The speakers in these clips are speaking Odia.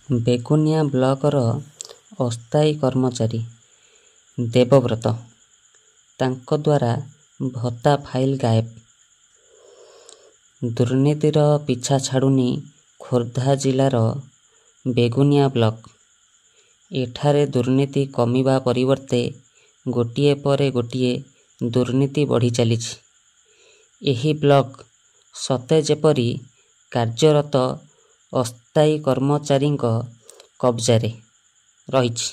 ବେଗୁନିଆ ବ୍ଲକର ଅସ୍ଥାୟୀ କର୍ମଚାରୀ ଦେବବ୍ରତ, ତାଙ୍କ ଦ୍ୱାରା ଭତ୍ତା ଫାଇଲ ଗାଏବ। ଦୁର୍ନୀତିର ପିଛା ଛାଡ଼ୁନି ଖୋର୍ଦ୍ଧା ଜିଲ୍ଲାର ବେଗୁନିଆ ବ୍ଲକ। ଏଠାରେ ଦୁର୍ନୀତି କମିବା ପରିବର୍ତ୍ତେ ଗୋଟିଏ ପରେ ଗୋଟିଏ ଦୁର୍ନୀତି ବଢ଼ି ଚାଲିଛି। ଏହି ବ୍ଲକ ସତେ ଯେପରି କାର୍ଯ୍ୟରତ ଅସ୍ଥାୟୀ କର୍ମଚାରୀଙ୍କ କବ୍ଜାରେ ରହିଛି,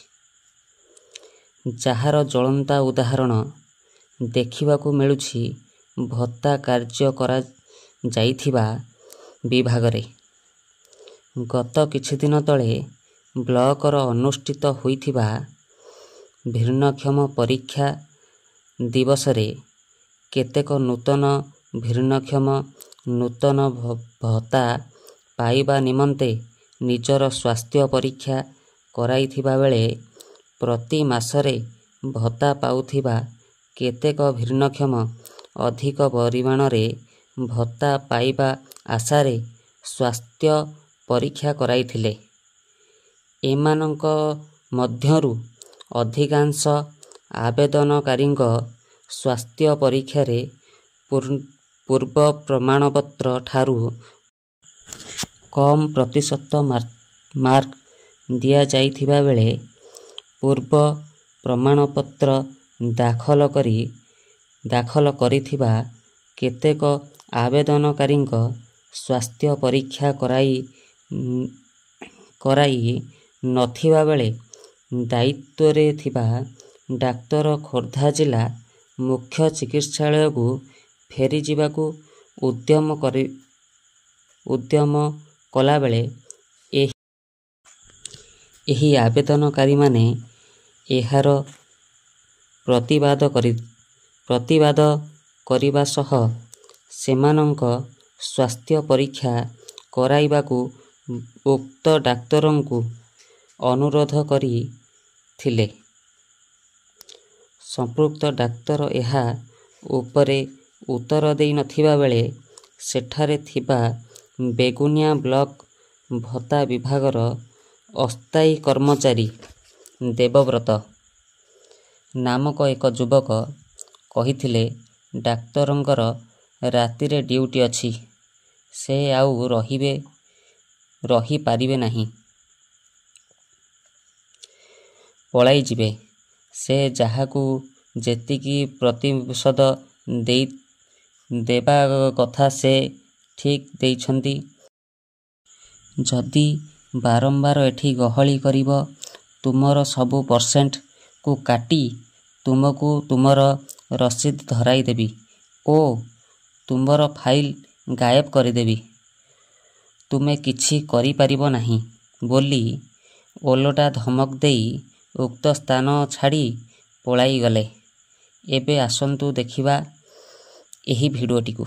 ଯାହାର ଜ୍ୱଳନ୍ତ ଉଦାହରଣ ଦେଖିବାକୁ ମିଳୁଛି ଭତ୍ତା କାର୍ଯ୍ୟ କରାଯାଇଥିବା ବିଭାଗରେ। ଗତ କିଛିଦିନ ତଳେ ବ୍ଲକର ଅନୁଷ୍ଠିତ ହୋଇଥିବା ଭିନ୍ନକ୍ଷମ ପରୀକ୍ଷା ଦିବସରେ କେତେକ ନୂତନ ଭିନ୍ନକ୍ଷମ ନୂତନ ଭତ୍ତା ପାଇବା ନିମନ୍ତେ ନିଜର ସ୍ୱାସ୍ଥ୍ୟ ପରୀକ୍ଷା କରାଇଥିବା ବେଳେ ପ୍ରତି ମାସରେ ଭତ୍ତା ପାଉଥିବା କେତେକ ଭିନ୍ନକ୍ଷମ ଅଧିକ ପରିମାଣରେ ଭତ୍ତା ପାଇବା ଆଶାରେ ସ୍ୱାସ୍ଥ୍ୟ ପରୀକ୍ଷା କରାଇଥିଲେ। ଏମାନଙ୍କ ମଧ୍ୟରୁ ଅଧିକାଂଶ ଆବେଦନକାରୀଙ୍କ ସ୍ୱାସ୍ଥ୍ୟ ପରୀକ୍ଷାରେ ପୂର୍ବ ପ୍ରମାଣପତ୍ର ଠାରୁ କମ୍ ପ୍ରତିଶତ ମାର୍କ ଦିଆଯାଇଥିବା ବେଳେ ପୂର୍ବ ପ୍ରମାଣପତ୍ର ଦାଖଲ କରିଥିବା କେତେକ ଆବେଦନକାରୀଙ୍କ ସ୍ୱାସ୍ଥ୍ୟ ପରୀକ୍ଷା କରାଇ ନଥିବା ବେଳେ ଦାୟିତ୍ୱରେ ଥିବା ଡାକ୍ତର ଖୋର୍ଦ୍ଧା ଜିଲ୍ଲା ମୁଖ୍ୟ ଚିକିତ୍ସାଳୟକୁ ଫେରିଯିବାକୁ ଉଦ୍ୟମ କଲାବେଳେ ଏହି ଆବେଦନକାରୀମାନେ ଏହାର ପ୍ରତିବାଦ କରିବା ସହ ସେମାନଙ୍କ ସ୍ୱାସ୍ଥ୍ୟ ପରୀକ୍ଷା କରାଇବାକୁ ଉକ୍ତ ଡାକ୍ତରଙ୍କୁ ଅନୁରୋଧ କରିଥିଲେ। ସମ୍ପୃକ୍ତ ଡାକ୍ତର ଏହା ଉପରେ ଉତ୍ତର ଦେଇ ନଥିବା ବେଳେ ସେଠାରେ ଥିବା ବେଗୁନିଆ ବ୍ଲକ ଭତ୍ତା ବିଭାଗର ଅସ୍ଥାୟୀ କର୍ମଚାରୀ ଦେବବ୍ରତ ନାମକ ଏକ ଯୁବକ କହିଥିଲେ, ଡାକ୍ତରଙ୍କର ରାତିରେ ଡ୍ୟୁଟି ଅଛି, ସେ ଆଉ ରହିପାରିବେ ନାହିଁ, ପଳାଇଯିବେ। ସେ ଯାହାକୁ ଯେତିକି ପ୍ରତିଶୋଧ ଦେବା କଥା ସେ ଠିକ୍ ଦେଇଛନ୍ତି। ଯଦି ବାରମ୍ବାର ଏଠି ଗହଳି କରିବ, ତୁମର ସବୁ ପେସେଣ୍ଟଙ୍କୁ କାଟି ତୁମକୁ ତୁମର ରସିଦ ଧରାଇଦେବି ଓ ତୁମର ଫାଇଲ ଗାଏବ କରିଦେବି। ତୁମେ କିଛି କରିପାରିବ ନାହିଁ ବୋଲି ଓଲଟା ଧମକ ଦେଇ ଉକ୍ତ ସ୍ଥାନ ଛାଡ଼ି ପଳାଇଗଲେ। ଏବେ ଆସନ୍ତୁ ଦେଖିବା ଏହି ଭିଡ଼ିଓଟିକୁ।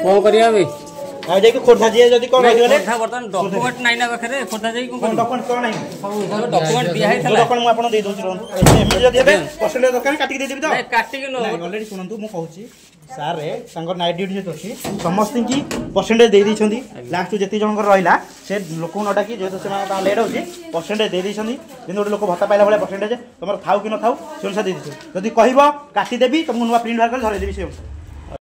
କଣ କରିବା ଏବେ? ଆଉ ଯାଇକି ଖୋର୍ଦ୍ଧା ଯିଏ ଯଦି କଣ ହେଇଗଲେ ବର୍ତ୍ତମାନ ଡକୁମେଣ୍ଟ ନାହିଁ ନା ପାଖରେ, ଖୋର୍ଦ୍ଧା ଯାଇକି କଣ ଡକୁମେଣ୍ଟ କଣ ନାହିଁ? ଡକୁମେଣ୍ଟ ଦିଆ ହେଇଥିଲା। ଡକୁମେଣ୍ଟ ମୁଁ ଆପଣ ଦେଇ ଦଉଛି, ରହନ୍ତୁ। ଏମିତି ଯଦି ଏବେ ପର୍ସେଣ୍ଟେଜ ଦରକାର କାଟିକି ଦେଇଦେବି ତ? କାଟିକି ଅଲରେଡି ଶୁଣନ୍ତୁ, ମୁଁ କହୁଛି ସାର୍ ତାଙ୍କର ନାଇଟ୍ ଡ୍ୟୁଟି ଯେହେତୁ ଅଛି ସମସ୍ତଙ୍କୁ ପର୍ସେଣ୍ଟେଜ ଦେଇ ଦେଇଛନ୍ତି। ଲାଷ୍ଟକୁ ଯେତିକି ଜଣଙ୍କର ରହିଲା ସେ ଲୋକଙ୍କୁ ନ ଡାକି, ଯେହେତୁ ସେମାନେ ତାଙ୍କ ଲେଟ୍ ହେଉଛି, ପର୍ସେଣ୍ଟେଜ ଦେଇ ଦେଇଛନ୍ତି। ଯେମିତି ଗୋଟେ ଲୋକ ଭତ୍ତା ପାଇଲା ଭଳିଆ ପର୍ସେଣ୍ଟେଜ ତମର ଥାଉ କି ନ ଥାଉ ସେ ଅନୁସାରେ ଦେଇ ଦେଇଛନ୍ତି। ଯଦି କହିବ କାଟିଦେବି ତମକୁ ନୂଆ ପ୍ରିଣ୍ଟ ବାହାର କରି ଧରେଇ ଦେବି ସେ ଅନୁସାରେ।